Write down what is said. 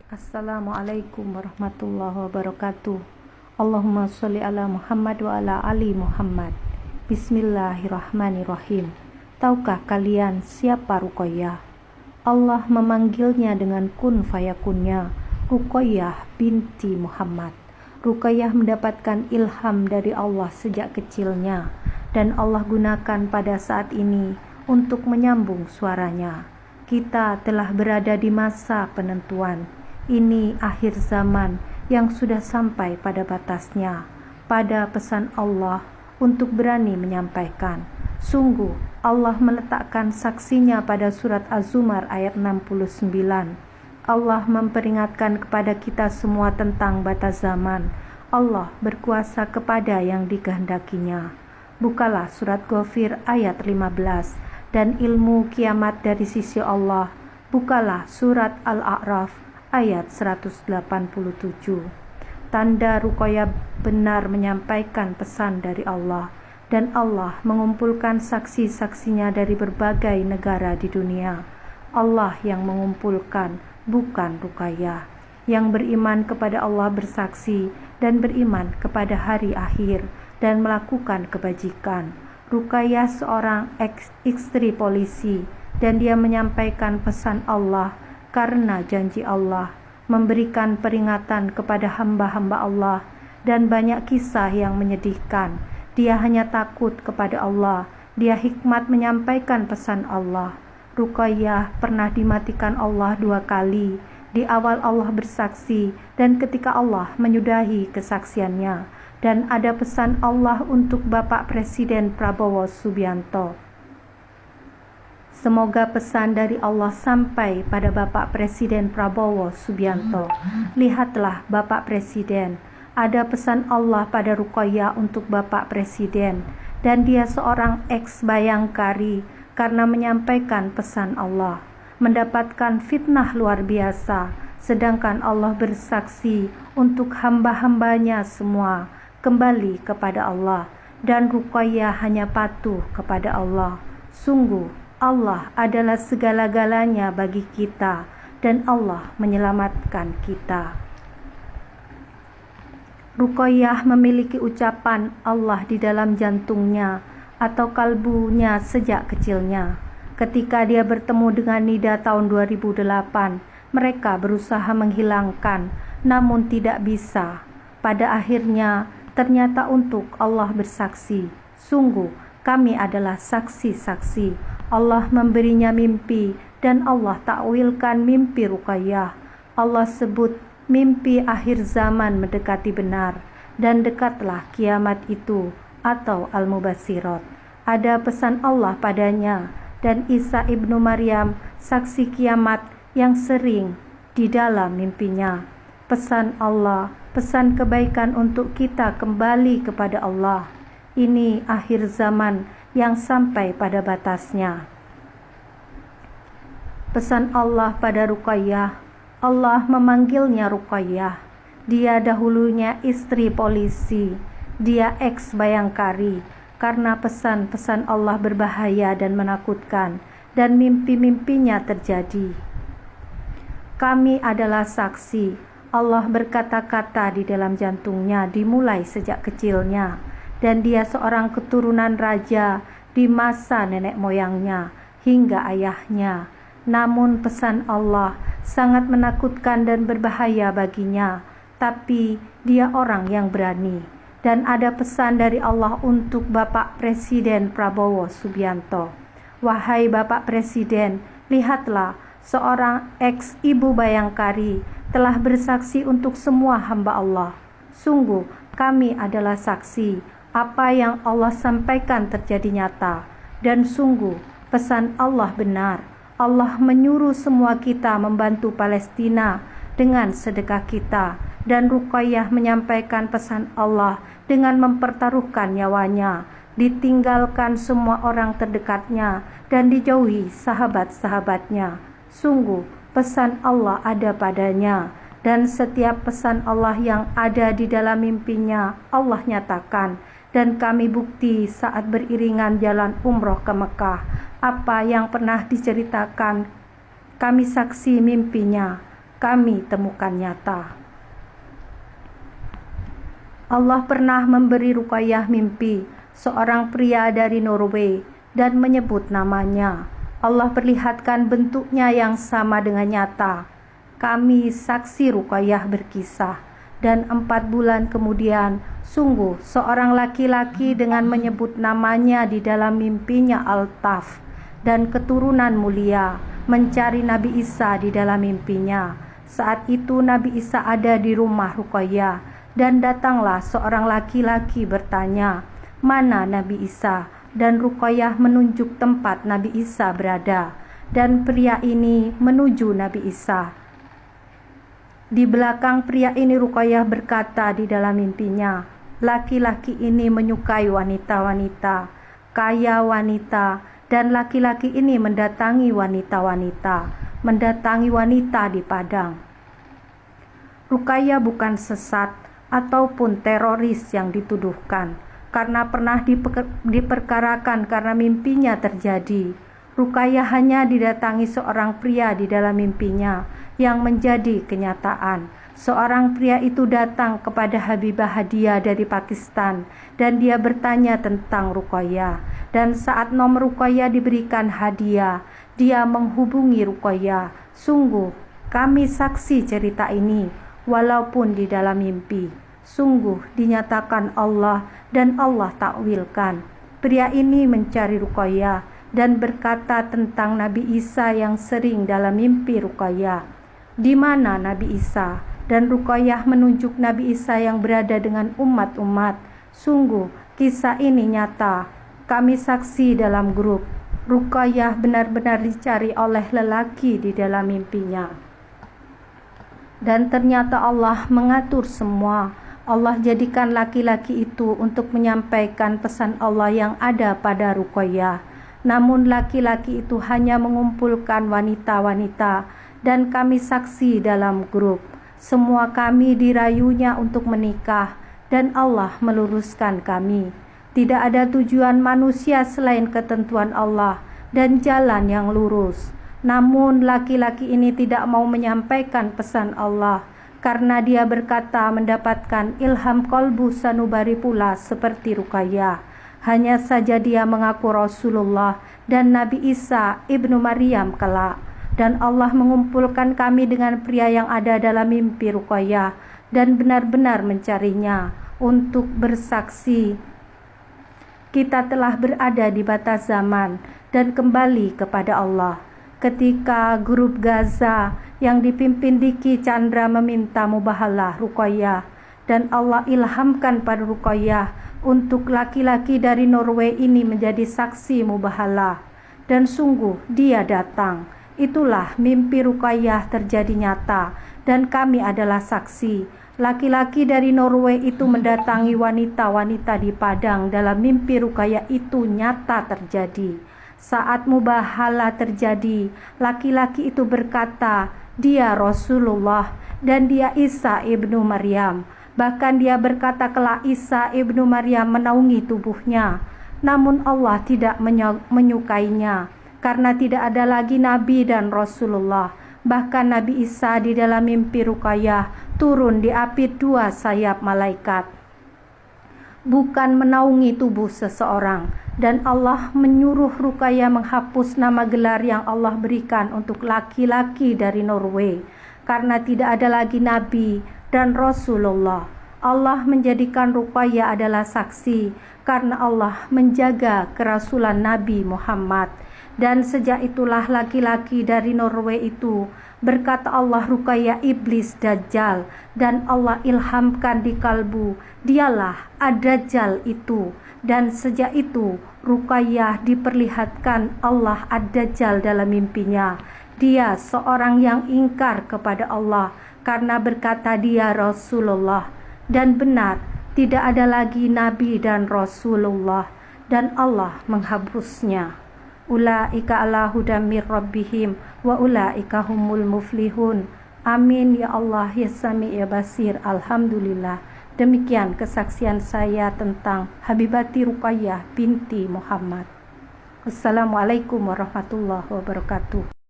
Assalamualaikum warahmatullahi wabarakatuh. Allahumma sholli ala Muhammad wa ala ali Muhammad. Bismillahirrahmanirrahim. Tahukah kalian siapa Ruqayyah? Allah memanggilnya dengan kun fayakunnya, Ruqayyah binti Muhammad. Ruqayyah mendapatkan ilham dari Allah sejak kecilnya, dan Allah gunakan pada saat ini untuk menyambung suaranya. Kita telah berada di masa penentuan. Ini akhir zaman yang sudah sampai pada batasnya. Pada pesan Allah untuk berani menyampaikan. Sungguh Allah meletakkan saksinya pada surat Az-Zumar ayat 69. Allah memperingatkan kepada kita semua tentang batas zaman. Allah berkuasa kepada yang dikehendakinya. Bukalah surat Ghafir ayat 15. Dan ilmu kiamat dari sisi Allah. Bukalah surat Al-A'raf ayat 187. Tanda Ruqayyah benar menyampaikan pesan dari Allah, dan Allah mengumpulkan saksi-saksinya dari berbagai negara di dunia. Allah yang mengumpulkan, bukan Ruqayyah. Yang beriman kepada Allah bersaksi dan beriman kepada hari akhir dan melakukan kebajikan. Ruqayyah seorang istri polisi, dan dia menyampaikan pesan Allah karena janji Allah memberikan peringatan kepada hamba-hamba Allah, dan banyak kisah yang menyedihkan. Dia hanya takut kepada Allah. Dia hikmat menyampaikan pesan Allah. Ruqayyah pernah dimatikan Allah 2 kali. Di awal Allah bersaksi, dan ketika Allah menyudahi kesaksiannya. Dan ada pesan Allah untuk Bapak Presiden Prabowo Subianto. Semoga pesan dari Allah sampai pada Bapak Presiden Prabowo Subianto. Lihatlah Bapak Presiden, ada pesan Allah pada Ruqayyah untuk Bapak Presiden, dan dia seorang ex-bayangkari karena menyampaikan pesan Allah, mendapatkan fitnah luar biasa, sedangkan Allah bersaksi untuk hamba-hambanya semua kembali kepada Allah, dan Ruqayyah hanya patuh kepada Allah. Sungguh Allah adalah segala-galanya bagi kita, dan Allah menyelamatkan kita. Ruqayyah memiliki ucapan Allah di dalam jantungnya atau kalbunya sejak kecilnya. Ketika dia bertemu dengan Nida tahun 2008, mereka berusaha menghilangkan, namun tidak bisa. Pada akhirnya, ternyata untuk Allah bersaksi, sungguh kami adalah saksi-saksi. Allah memberinya mimpi, dan Allah takwilkan mimpi Ruqayyah. Allah sebut mimpi akhir zaman mendekati benar, dan dekatlah kiamat itu atau Al-Mubassirat. Ada pesan Allah padanya, dan Isa ibnu Maryam saksi kiamat yang sering di dalam mimpinya. Pesan Allah, pesan kebaikan untuk kita kembali kepada Allah. Ini akhir zaman yang sampai pada batasnya. Pesan Allah pada Ruqayyah. Allah memanggilnya Ruqayyah. Dia dahulunya istri polisi. Dia ex-bayangkari karena pesan-pesan Allah berbahaya dan menakutkan, dan mimpi-mimpinya terjadi. Kami adalah saksi. Allah berkata-kata di dalam jantungnya dimulai sejak kecilnya, dan dia seorang keturunan raja di masa nenek moyangnya hingga ayahnya. Namun pesan Allah sangat menakutkan dan berbahaya baginya, tapi dia orang yang berani. Dan ada pesan dari Allah untuk Bapak Presiden Prabowo Subianto. Wahai Bapak Presiden, lihatlah, seorang ex-ibu bayangkari telah bersaksi untuk semua hamba Allah. Sungguh kami adalah saksi, apa yang Allah sampaikan terjadi nyata, dan sungguh pesan Allah benar. Allah menyuruh semua kita membantu Palestina dengan sedekah kita, dan Ruqayyah menyampaikan pesan Allah dengan mempertaruhkan nyawanya, ditinggalkan semua orang terdekatnya, dan dijauhi sahabat-sahabatnya. Sungguh pesan Allah ada padanya, dan setiap pesan Allah yang ada di dalam mimpinya Allah nyatakan. Dan kami bukti saat beriringan jalan umroh ke Mekah, apa yang pernah diceritakan kami saksi mimpinya. kami temukan nyata. Allah pernah memberi Ruqayyah mimpi seorang pria dari Norway dan menyebut namanya. Allah perlihatkan bentuknya yang sama dengan nyata. Kami saksi Ruqayyah berkisah, dan 4 bulan kemudian sungguh seorang laki-laki dengan menyebut namanya di dalam mimpinya Altaf dan keturunan mulia mencari Nabi Isa di dalam mimpinya. Saat itu Nabi Isa ada di rumah Ruqayyah, dan datanglah seorang laki-laki bertanya, "Mana Nabi Isa?" Dan Ruqayyah menunjuk tempat Nabi Isa berada, dan pria ini menuju Nabi Isa. Di belakang pria ini Ruqayyah berkata di dalam mimpinya, "Laki-laki ini menyukai wanita-wanita, kaya wanita, dan laki-laki ini mendatangi wanita di padang." Ruqayyah bukan sesat ataupun teroris yang dituduhkan, karena pernah diperkarakan karena mimpinya terjadi. Ruqayyah hanya didatangi seorang pria di dalam mimpinya yang menjadi kenyataan. Seorang pria itu datang kepada Habibah Hadiah dari Pakistan, dan dia bertanya tentang Ruqayyah. Dan saat nomor Ruqayyah diberikan hadiah, dia menghubungi Ruqayyah. Sungguh kami saksi cerita ini, walaupun di dalam mimpi. Sungguh dinyatakan Allah dan Allah takwilkan. Pria ini mencari Ruqayyah dan berkata tentang Nabi Isa yang sering dalam mimpi Ruqayyah. "Di mana Nabi Isa?" Dan Ruqayyah menunjuk Nabi Isa yang berada dengan umat-umat. Sungguh kisah ini nyata. Kami saksi dalam grup. Ruqayyah benar-benar dicari oleh lelaki di dalam mimpinya. Dan ternyata Allah mengatur semua. Allah jadikan laki-laki itu untuk menyampaikan pesan Allah yang ada pada Ruqayyah. Namun laki-laki itu hanya mengumpulkan wanita-wanita, dan kami saksi dalam grup. Semua kami dirayunya untuk menikah, dan Allah meluruskan kami. Tidak ada tujuan manusia selain ketentuan Allah dan jalan yang lurus. Namun laki-laki ini tidak mau menyampaikan pesan Allah, karena dia berkata mendapatkan ilham kolbu sanubari pula seperti Ruqayyah. Hanya saja dia mengaku Rasulullah dan Nabi Isa ibnu Maryam kelak. Dan Allah mengumpulkan kami dengan pria yang ada dalam mimpi Ruqayyah dan benar-benar mencarinya untuk bersaksi, "Kita telah berada di batas zaman dan kembali kepada Allah." Ketika grup Gaza yang dipimpin Diki Chandra meminta mubahalah Ruqayyah, dan Allah ilhamkan pada Ruqayyah untuk laki-laki dari Norway ini menjadi saksi mubahalah, dan sungguh dia datang. Itulah mimpi Ruqayyah terjadi nyata, dan kami adalah saksi. Laki-laki dari Norway itu mendatangi wanita-wanita di padang. Dalam mimpi Ruqayyah itu nyata terjadi. Saat mubahalah terjadi, laki-laki itu berkata, "Dia Rasulullah dan dia Isa ibnu Maryam." Bahkan dia berkata kelak Isa ibnu Maryam menaungi tubuhnya. Namun Allah tidak menyukainya, karena tidak ada lagi Nabi dan Rasulullah. Bahkan Nabi Isa di dalam mimpi Ruqayyah turun diapit 2 sayap malaikat, bukan menaungi tubuh seseorang. Dan Allah menyuruh Ruqayyah menghapus nama gelar yang Allah berikan untuk laki-laki dari Norway, karena tidak ada lagi Nabi dan Rasulullah. Allah menjadikan Ruqayyah adalah saksi karena Allah menjaga kerasulan Nabi Muhammad. Dan sejak itulah laki-laki dari Norway itu berkata Allah Ruqayyah iblis Dajjal, dan Allah ilhamkan di kalbu, dialah Ad-Dajjal itu. Dan sejak itu Ruqayyah diperlihatkan Allah Ad-Dajjal dalam mimpinya. Dia seorang yang ingkar kepada Allah karena berkata dia Rasulullah. Dan benar, tidak ada lagi Nabi dan Rasulullah, dan Allah menghapusnya. Ulaika ala hudam mir rabbihim wa ulaika humul muflihun. Amin ya Allah ya Sami ya Basir. Alhamdulillah. Demikian kesaksian saya tentang Habibati Ruqayyah binti Muhammad. Wassalamualaikum warahmatullahi wabarakatuh.